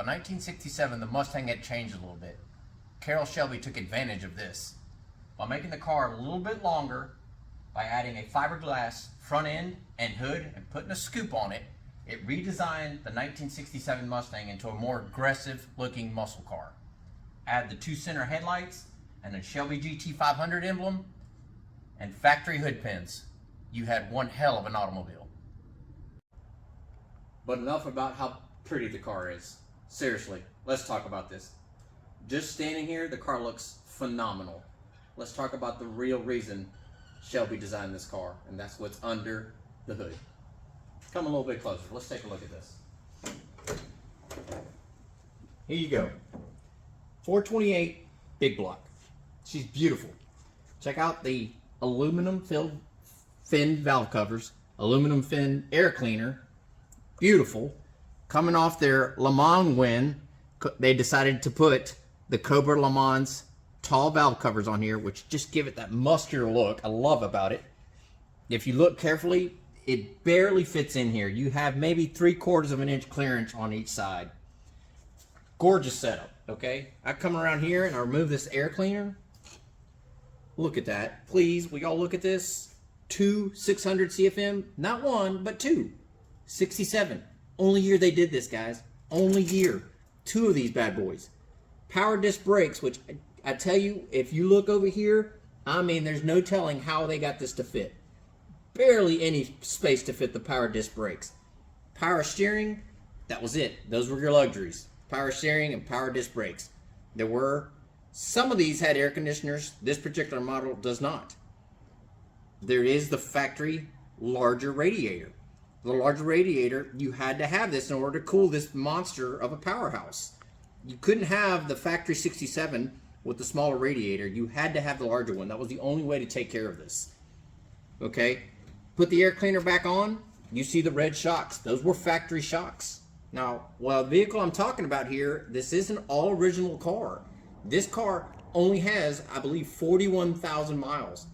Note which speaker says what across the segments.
Speaker 1: By 1967, the Mustang had changed a little bit. Carroll Shelby took advantage of this by making the car a little bit longer by adding a fiberglass front end and hood and putting a scoop on it. It redesigned the 1967 Mustang into a more aggressive looking muscle car. Add the 2 center headlights and a Shelby GT500 emblem and factory hood pins. You had one hell of an automobile. But enough about how pretty the car is. Seriously, let's talk about this. Just standing here, the car looks phenomenal. Let's talk about the real reason Shelby designed this car, and that's what's under the hood. Come a little bit closer. Let's take a look at this. Here you go. 428 big block. She's beautiful. Check out the aluminum fin valve covers, aluminum fin air cleaner. Beautiful. Coming off their Le Mans win, they decided to put the Cobra Le Mans tall valve covers on here, which just give it that muscular look I love about it. If you look carefully, it barely fits in here. You have maybe 3/4 of an inch clearance on each side. Gorgeous setup, okay? I come around here and I remove this air cleaner. Look at that. Please, we all look at this. 2 600 CFM, not one, but 2. 67. Only year they did this, guys. Only year. 2 of these bad boys. Power disc brakes, which I tell you, if you look over here, I mean, there's no telling how they got this to fit. Barely any space to fit the power disc brakes. Power steering, that was it. Those were your luxuries. Power steering and power disc brakes. There were, some of these had air conditioners. This particular model does not. There is the factory larger radiator. The larger radiator, you had to have this in order to cool this monster of a powerhouse. You couldn't have the factory 67 with the smaller radiator. You had to have the larger one. That was the only way to take care of this. Okay, put the air cleaner back on. You see the red shocks. Those were factory shocks. Now, while the vehicle I'm talking about here, this is an all original car. This car only has, I believe, 41,000 miles.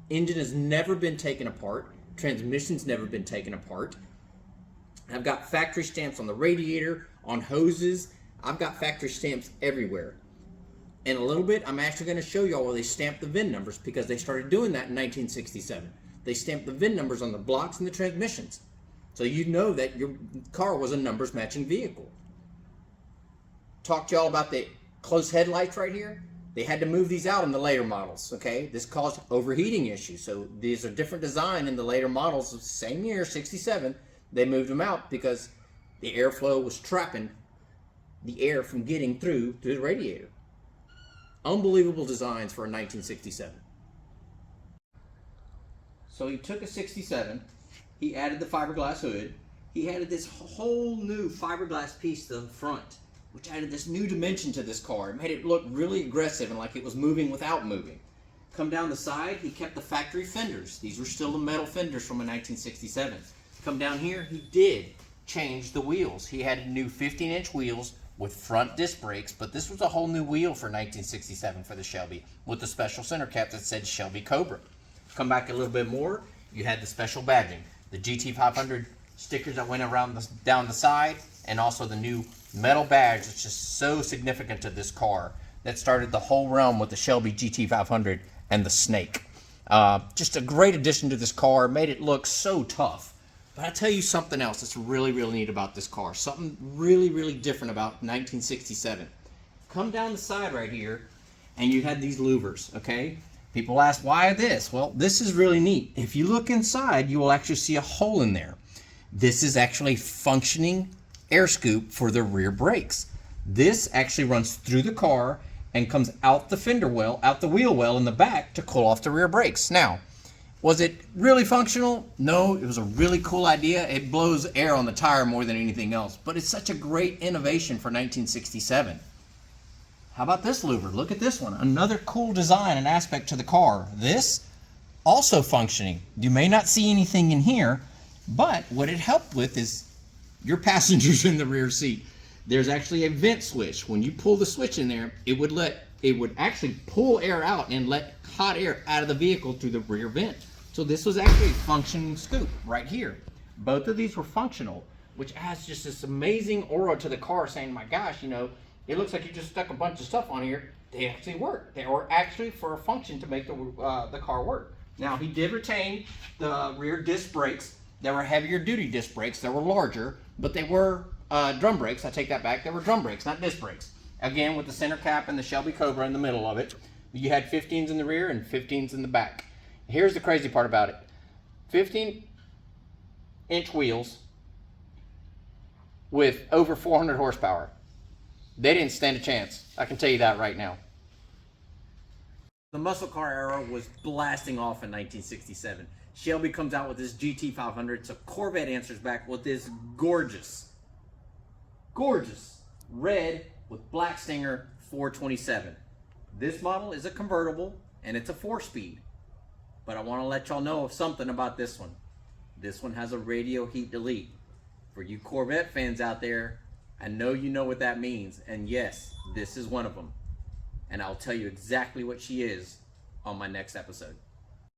Speaker 1: Engine has never been taken apart. Transmission's never been taken apart. I've got factory stamps on the radiator, on hoses. I've got factory stamps everywhere. In a little bit, I'm actually going to show you all where they stamped the VIN numbers, because they started doing that in 1967. They stamped the VIN numbers on the blocks and the transmissions. So you know that your car was a numbers matching vehicle. Talked to y'all about the close headlights right here. They had to move these out in the later models, okay? This caused overheating issues. So these are different design in the later models of the same year, 67. They moved them out because the airflow was trapping the air from getting through to the radiator. Unbelievable designs for a 1967. So he took a 67, he added the fiberglass hood, he added this whole new fiberglass piece to the front, which added this new dimension to this car. It made it look really aggressive and like it was moving without moving. Come down the side, he kept the factory fenders. These were still the metal fenders from a 1967. Come down here, he did change the wheels. He had new 15-inch wheels with front disc brakes, but this was a whole new wheel for 1967 for the Shelby, with the special center cap that said Shelby Cobra. Come back a little bit more, you had the special badging, the GT500 stickers that went around down the side, and also the new metal badge that's just so significant to this car that started the whole realm with the Shelby GT500 and the Snake. Just a great addition to this car, made it look so tough. But I'll tell you something else that's really, really neat about this car. Something really, really different about 1967. Come down the side right here, and you had these louvers, okay? People ask, why this? Well, this is really neat. If you look inside, you will actually see a hole in there. This is actually a functioning air scoop for the rear brakes. This actually runs through the car and comes out the fender well, out the wheel well in the back to cool off the rear brakes. Now, was it really functional? No, it was a really cool idea. It blows air on the tire more than anything else, but it's such a great innovation for 1967. How about this louver? Look at this one. Another cool design and aspect to the car. This, also functioning. You may not see anything in here, but what it helped with is your passengers in the rear seat. There's actually a vent switch. When you pull the switch in there, it would actually pull air out and let hot air out of the vehicle through the rear vent. So this was actually a functioning scoop right here. Both of these were functional.
Speaker 2: which adds just this amazing aura to the car, saying, my gosh, you know, it looks like you just stuck a bunch of stuff on here. They actually work. They were actually for a function to make the car work. Now, he did retain the rear disc brakes. They were heavier duty disc brakes. They were larger, but they were drum brakes. I take that back. They were drum brakes, not disc brakes. Again, with the center cap and the Shelby Cobra in the middle of it. You had 15s in the rear and 15s in the back. Here's the crazy part about it. 15-inch wheels with over 400 horsepower. They didn't stand a chance. I can tell you that right now.
Speaker 1: The muscle car era was blasting off in 1967. Shelby comes out with this GT500, so Corvette answers back with this gorgeous red with black Stinger 427. This model is a convertible and it's a 4-speed. But I want to let y'all know something about this one. This one has a radial heat delete. For you Corvette fans out there, I know you know what that means. And yes, this is one of them. And I'll tell you exactly what she is on my next episode.